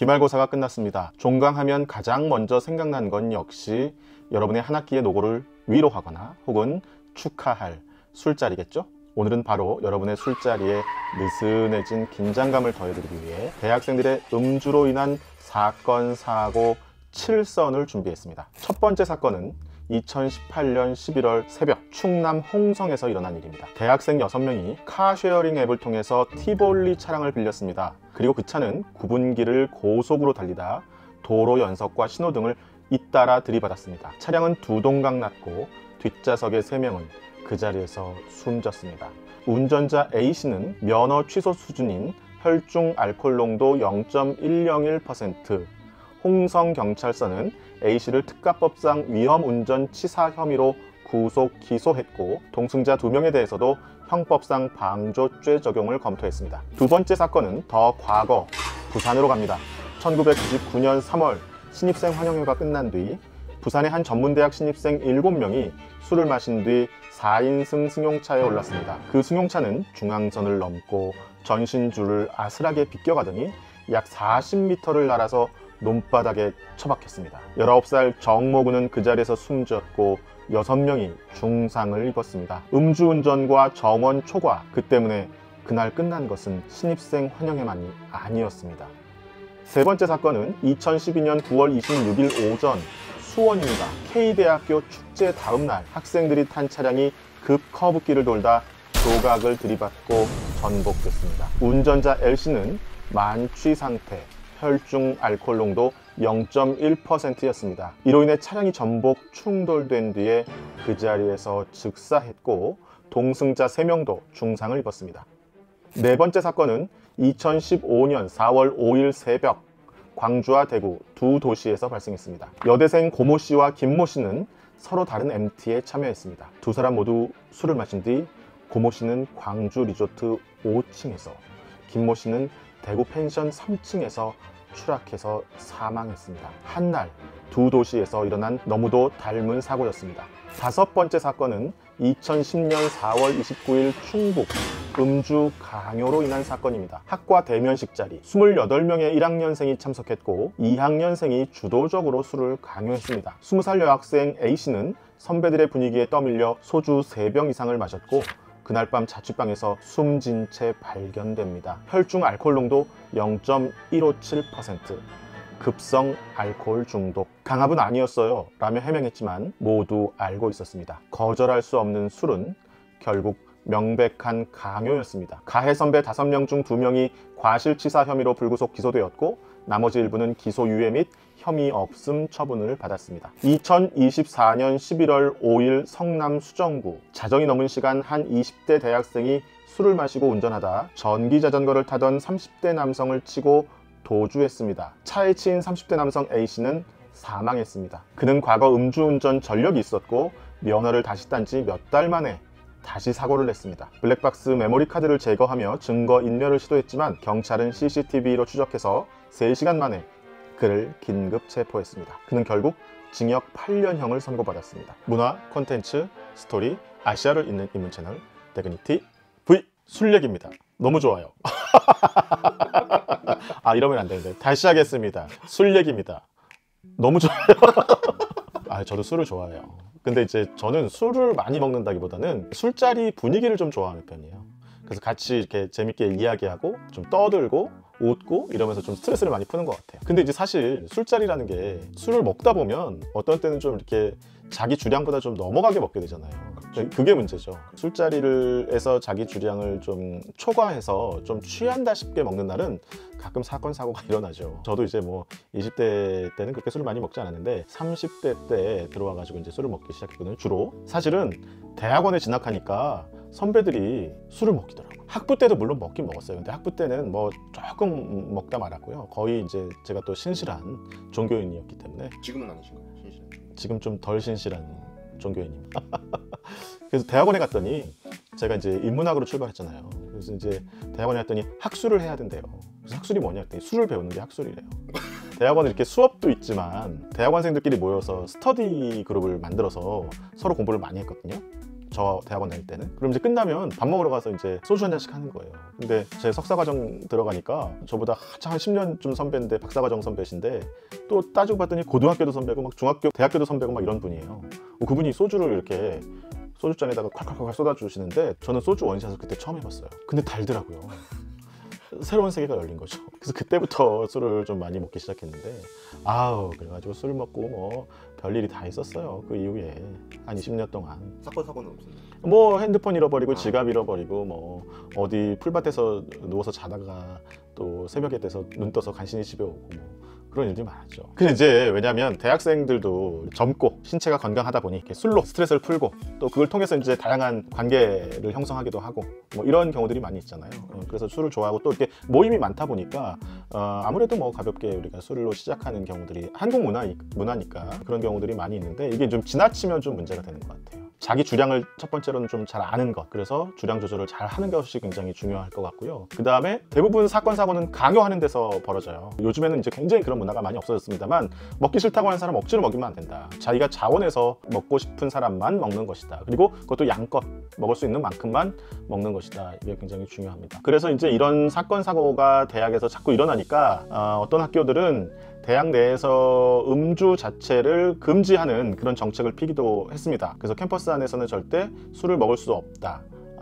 기말고사가 끝났습니다. 종강하면 가장 먼저 생각나는 건 역시 여러분의 한 학기의 노고를 위로하거나 혹은 축하할 술자리겠죠? 오늘은 바로 여러분의 술자리에 느슨해진 긴장감을 더해드리기 위해 대학생들의 음주로 인한 사건, 사고 7선을 준비했습니다. 첫 번째 사건은 2018년 11월 새벽 충남 홍성에서 일어난 일입니다. 대학생 6명이 카쉐어링 앱을 통해서 티볼리 차량을 빌렸습니다. 그리고 그 차는 구분기를 고속으로 달리다 도로 연석과 신호등을 잇따라 들이받았습니다. 차량은 두 동강 났고 뒷좌석의 3명은 그 자리에서 숨졌습니다. 운전자 A씨는 면허 취소 수준인 혈중 알코올 농도 0.101%, 홍성경찰서는 A씨를 특가법상 위험운전치사 혐의로 구속 기소했고 동승자 2명에 대해서도 형법상 방조죄 적용을 검토했습니다. 두 번째 사건은 더 과거 부산으로 갑니다. 1999년 3월 신입생 환영회가 끝난 뒤 부산의 한 전문대학 신입생 7명이 술을 마신 뒤 4인승 승용차에 올랐습니다. 그 승용차는 중앙선을 넘고 전신줄을 아슬하게 비껴가더니 약 40m를 날아서 논바닥에 처박혔습니다. 19살 정모군은 그 자리에서 숨졌고 6명이 중상을 입었습니다. 음주운전과 정원 초과, 그 때문에 그날 끝난 것은 신입생 환영회만이 아니었습니다. 세 번째 사건은 2012년 9월 26일 오전 수원입니다. K대학교 축제 다음 날 학생들이 탄 차량이 급 커브길을 돌다 조각을 들이받고 전복됐습니다. 운전자 L씨는 만취 상태, 혈중 알코올 농도 0.1%였습니다. 이로 인해 차량이 전복 충돌된 뒤에 그 자리에서 즉사했고 동승자 3명도 중상을 입었습니다. 네 번째 사건은 2015년 4월 5일 새벽 광주와 대구 두 도시에서 발생했습니다. 여대생 고모씨와 김모씨는 서로 다른 MT에 참여했습니다. 두 사람 모두 술을 마신 뒤 고모씨는 광주 리조트 5층에서, 김모씨는 대구 펜션 3층에서 추락해서 사망했습니다. 한날 두 도시에서 일어난 너무도 닮은 사고였습니다. 다섯 번째 사건은 2010년 4월 29일 충북 음주 강요로 인한 사건입니다. 학과 대면식 자리 28명의 1학년생이 참석했고 2학년생이 주도적으로 술을 강요했습니다. 20살 여학생 A씨는 선배들의 분위기에 떠밀려 소주 3병 이상을 마셨고 그날 밤 자취방에서 숨진 채 발견됩니다. 혈중 알코올 농도 0.157%, 급성 알코올 중독. 강압은 아니었어요 라며 해명했지만 모두 알고 있었습니다. 거절할 수 없는 술은 결국 명백한 강요였습니다. 가해 선배 5명 중 2명이 과실치사 혐의로 불구속 기소되었고 나머지 일부는 기소유예 및 혐의 없음 처분을 받았습니다. 2024년 11월 5일 성남 수정구 자정이 넘은 시간 한 20대 대학생이 술을 마시고 운전하다 전기자전거를 타던 30대 남성을 치고 도주했습니다. 차에 치인 30대 남성 A씨는 사망했습니다. 그는 과거 음주운전 전력이 있었고 면허를 다시 딴 지 몇 달 만에 다시 사고를 냈습니다. 블랙박스 메모리 카드를 제거하며 증거 인멸을 시도했지만 경찰은 CCTV로 추적해서 3시간 만에 그를 긴급 체포했습니다. 그는 결국 징역 8년형을 선고받았습니다. 문화, 콘텐츠, 스토리, 아시아를 잇는 인문 채널 데그니티 V 술 얘기입니다. 너무 좋아요. 아, 이러면 안 되는데 다시 하겠습니다. 술 얘기입니다. 너무 좋아요. 아, 저도 술을 좋아해요. 근데 이제 저는 술을 많이 먹는다기보다는 술자리 분위기를 좀 좋아하는 편이에요. 그래서 같이 이렇게 재밌게 이야기하고 좀 떠들고 웃고 이러면서 좀 스트레스를 많이 푸는 것 같아요. 근데 이제 사실 술자리라는 게 술을 먹다 보면 어떤 때는 좀 이렇게 자기 주량보다 좀 넘어가게 먹게 되잖아요. 그게 문제죠. 술자리에서 자기 주량을 좀 초과해서 좀 취한다 싶게 먹는 날은 가끔 사건 사고가 일어나죠. 저도 이제 뭐 20대 때는 그렇게 술을 많이 먹지 않았는데 30대 때 들어와가지고 이제 술을 먹기 시작했거든요. 주로 사실은 대학원에 진학하니까 선배들이 술을 먹이더라고요. 학부 때도 물론 먹긴 먹었어요. 근데 학부 때는 뭐 조금 먹다 말았고요. 거의 이제 제가 또 신실한 종교인이었기 때문에. 지금은 아니신가요? 신실한? 지금 좀 덜 신실한 종교인입니다. 그래서 대학원에 갔더니 제가 이제 인문학으로 출발했잖아요. 그래서 이제 대학원에 갔더니 학술을 해야 된대요. 그래서 학술이 뭐냐 했더니 술을 배우는 게 학술이래요. 대학원은 이렇게 수업도 있지만 대학원생들끼리 모여서 스터디 그룹을 만들어서 서로 공부를 많이 했거든요. 저 대학원 다닐 때는. 그럼 이제 끝나면 밥 먹으러 가서 이제 소주 한 잔씩 하는 거예요. 근데 제 석사과정 들어가니까 저보다 한 10년쯤 선배인데 박사과정 선배신데 또 따지고 봤더니 고등학교도 선배고 막 중학교, 대학교도 선배고 막 이런 분이에요. 그분이 소주를 이렇게 소주잔에다가 콸콸콸 쏟아주시는데 저는 소주 원샷을 그때 처음 해봤어요. 근데 달더라고요. 새로운 세계가 열린 거죠. 그래서 그때부터 술을 좀 많이 먹기 시작했는데 그래가지고 술 먹고 뭐 별일이 다 있었어요. 그 이후에 한 20년 동안. 사건 사고는 없었나요? 뭐 핸드폰 잃어버리고 지갑 잃어버리고 뭐 어디 풀밭에서 누워서 자다가 또 새벽에 돼서 눈 떠서 간신히 집에 오고 뭐 그런 일들이 많았죠. 근데 이제 왜냐면 대학생들도 젊고 신체가 건강하다 보니 이렇게 술로 스트레스를 풀고 또 그걸 통해서 이제 다양한 관계를 형성하기도 하고 뭐 이런 경우들이 많이 있잖아요. 그래서 술을 좋아하고 또 이렇게 모임이 많다 보니까 아무래도 뭐 가볍게 우리가 술로 시작하는 경우들이 한국 문화니까 그런 경우들이 많이 있는데 이게 좀 지나치면 좀 문제가 되는 것 같아요. 자기 주량을 첫 번째로는 좀 잘 아는 것, 그래서 주량 조절을 잘 하는 것이 굉장히 중요할 것 같고요. 그 다음에 대부분 사건 사고는 강요하는 데서 벌어져요. 요즘에는 이제 굉장히 그런 문화가 많이 없어졌습니다만 먹기 싫다고 하는 사람 억지로 먹이면 안 된다. 자기가 자원해서 먹고 싶은 사람만 먹는 것이다. 그리고 그것도 양껏 먹을 수 있는 만큼만 먹는 것이다. 이게 굉장히 중요합니다. 그래서 이제 이런 사건 사고가 대학에서 자꾸 일어나니까 어떤 학교들은 대학 내에서 음주 자체를 금지하는 그런 정책을 피기도 했습니다. 그래서 캠퍼스 안에서는 절대 술을 먹을 수 없다.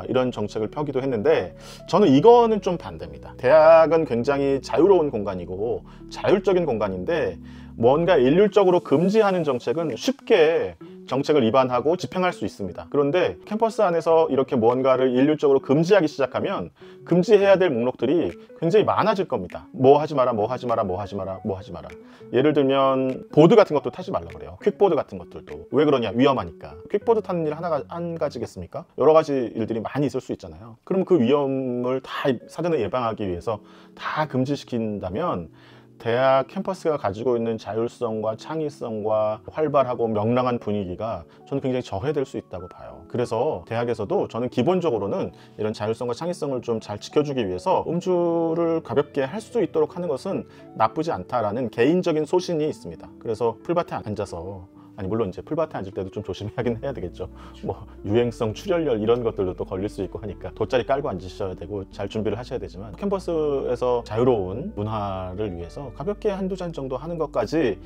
이런 정책을 펴기도 했는데 저는 이거는 좀 반대입니다. 대학은 굉장히 자유로운 공간이고 자율적인 공간인데 뭔가 일률적으로 금지하는 정책은 쉽게 정책을 위반하고 집행할 수 있습니다. 그런데 캠퍼스 안에서 이렇게 뭔가를 일률적으로 금지하기 시작하면 금지해야 될 목록들이 굉장히 많아질 겁니다. 뭐 하지 마라, 뭐 하지 마라, 뭐 하지 마라, 뭐 하지 마라. 예를 들면 보드 같은 것도 타지 말라 그래요. 퀵보드 같은 것들도. 왜 그러냐? 위험하니까. 퀵보드 타는 일 하나가 한 가지겠습니까? 여러 가지 일들이 많이 있을 수 있잖아요. 그럼 그 위험을 다 사전에 예방하기 위해서 다 금지시킨다면 대학 캠퍼스가 가지고 있는 자율성과 창의성과 활발하고 명랑한 분위기가 저는 굉장히 저해될 수 있다고 봐요. 그래서 대학에서도 저는 기본적으로는 이런 자율성과 창의성을 좀 잘 지켜주기 위해서 음주를 가볍게 할 수 있도록 하는 것은 나쁘지 않다라는 개인적인 소신이 있습니다. 그래서 풀밭에 앉아서 물론 이제 풀밭에 앉을 때도 좀 조심하긴 해야 되겠죠. 뭐 유행성 출혈열 이런 것들도 또 걸릴 수 있고 하니까 돗자리 깔고 앉으셔야 되고 잘 준비를 하셔야 되지만 캠퍼스에서 자유로운 문화를 위해서 가볍게 한두 잔 정도 하는 것까지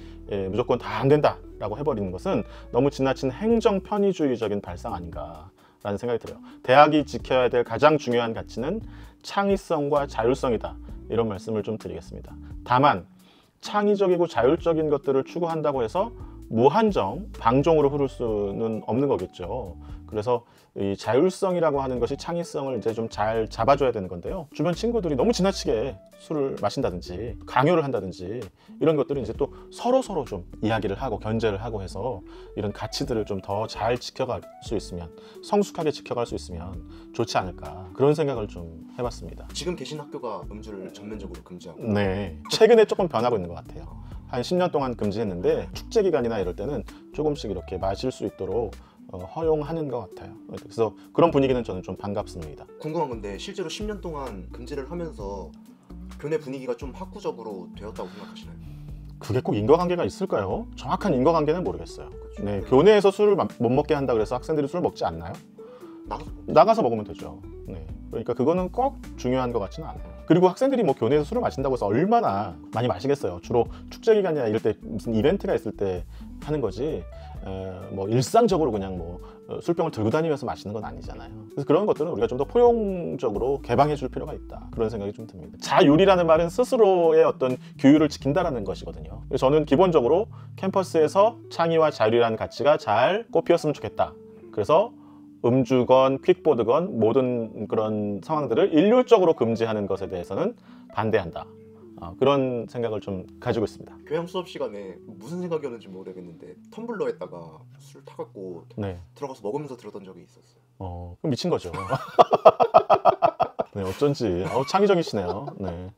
무조건 다 안 된다라고 해버리는 것은 너무 지나친 행정 편의주의적인 발상 아닌가 라는 생각이 들어요. 대학이 지켜야 될 가장 중요한 가치는 창의성과 자율성이다. 이런 말씀을 좀 드리겠습니다. 다만 창의적이고 자율적인 것들을 추구한다고 해서 무한정 방종으로 흐를 수는 없는 거겠죠. 그래서 이 자율성이라고 하는 것이 창의성을 이제 좀 잘 잡아줘야 되는 건데요. 주변 친구들이 너무 지나치게 술을 마신다든지 강요를 한다든지 이런 것들은 이제 또 서로 좀 이야기를 하고 견제를 하고 해서 이런 가치들을 좀 더 잘 지켜갈 수 있으면 성숙하게 지켜갈 수 있으면 좋지 않을까 그런 생각을 좀 해봤습니다. 지금 계신 학교가 음주를 전면적으로 금지하고 네, 최근에 조금 변하고 있는 것 같아요. 한 10년 동안 금지했는데 축제 기간이나 이럴 때는 조금씩 이렇게 마실 수 있도록 허용하는 것 같아요. 그래서 그런 분위기는 저는 좀 반갑습니다. 궁금한 건데 실제로 10년 동안 금지를 하면서 교내 분위기가 좀 학구적으로 되었다고 생각하시나요? 그게 꼭 인과관계가 있을까요? 정확한 인과관계는 모르겠어요. 네, 교내에서 술을 못 먹게 한다 그래서 학생들이 술을 먹지 않나요? 나가서 먹으면 되죠. 네, 그러니까 그거는 꼭 중요한 것 같지는 않아요. 그리고 학생들이 뭐 교내에서 술을 마신다고 해서 얼마나 많이 마시겠어요. 주로 축제 기간이나 이럴 때 무슨 이벤트가 있을 때 하는 거지 뭐 일상적으로 그냥 뭐 술병을 들고 다니면서 마시는 건 아니잖아요. 그래서 그런 것들은 우리가 좀 더 포용적으로 개방해 줄 필요가 있다. 그런 생각이 좀 듭니다. 자율이라는 말은 스스로의 어떤 규율을 지킨다라는 것이거든요. 그래서 저는 기본적으로 캠퍼스에서 창의와 자율이라는 가치가 잘 꽃피었으면 좋겠다. 그래서 음주건 퀵보드건 모든 그런 상황들을 일률적으로 금지하는 것에 대해서는 반대한다. 그런 생각을 좀 가지고 있습니다. 교양 수업 시간에 무슨 생각이었는지 모르겠는데 텀블러에다가 술 타갖고 네. 들어가서 먹으면서 들었던 적이 있었어요. 그럼 미친 거죠. 네, 어쩐지 창의적이시네요. 네.